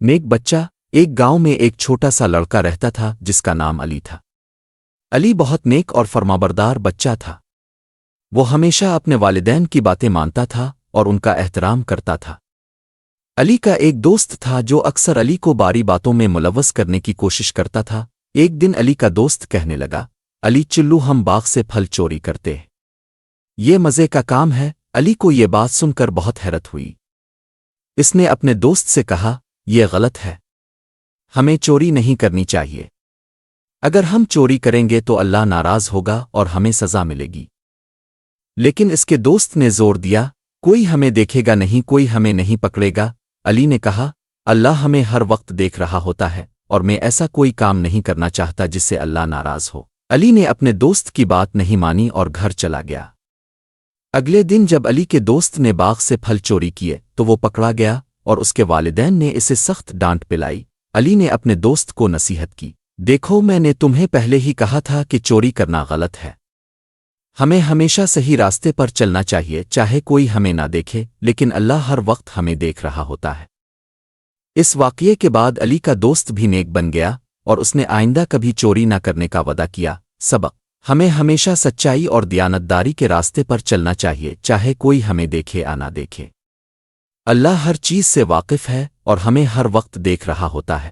نیک بچہ ایک گاؤں میں ایک چھوٹا سا لڑکا رہتا تھا جس کا نام علی تھا۔ علی بہت نیک اور فرمانبردار بچہ تھا۔ وہ ہمیشہ اپنے والدین کی باتیں مانتا تھا اور ان کا احترام کرتا تھا۔ علی کا ایک دوست تھا جو اکثر علی کو باری باتوں میں ملوث کرنے کی کوشش کرتا تھا۔ ایک دن علی کا دوست کہنے لگا، علی چلو ہم باغ سے پھل چوری کرتے ہیں، یہ مزے کا کام ہے۔ علی کو یہ بات سن کر بہت حیرت ہوئی۔ اس نے اپنے دوست سے کہا، یہ غلط ہے، ہمیں چوری نہیں کرنی چاہیے۔ اگر ہم چوری کریں گے تو اللہ ناراض ہوگا اور ہمیں سزا ملے گی۔ لیکن اس کے دوست نے زور دیا، کوئی ہمیں دیکھے گا نہیں، کوئی ہمیں نہیں پکڑے گا۔ علی نے کہا، اللہ ہمیں ہر وقت دیکھ رہا ہوتا ہے اور میں ایسا کوئی کام نہیں کرنا چاہتا جس سے اللہ ناراض ہو۔ علی نے اپنے دوست کی بات نہیں مانی اور گھر چلا گیا۔ اگلے دن جب علی کے دوست نے باغ سے پھل چوری کیے تو وہ پکڑا گیا اور اس کے والدین نے اسے سخت ڈانٹ پلائی۔ علی نے اپنے دوست کو نصیحت کی، دیکھو میں نے تمہیں پہلے ہی کہا تھا کہ چوری کرنا غلط ہے۔ ہمیں ہمیشہ صحیح راستے پر چلنا چاہیے، چاہے کوئی ہمیں نہ دیکھے، لیکن اللہ ہر وقت ہمیں دیکھ رہا ہوتا ہے۔ اس واقعے کے بعد علی کا دوست بھی نیک بن گیا اور اس نے آئندہ کبھی چوری نہ کرنے کا وعدہ کیا۔ سبق: ہمیں ہمیشہ سچائی اور دیانتداری کے راستے پر چلنا چاہیے، چاہے کوئی ہمیں دیکھے یا نہ دیکھے۔ اللہ ہر چیز سے واقف ہے اور ہمیں ہر وقت دیکھ رہا ہوتا ہے۔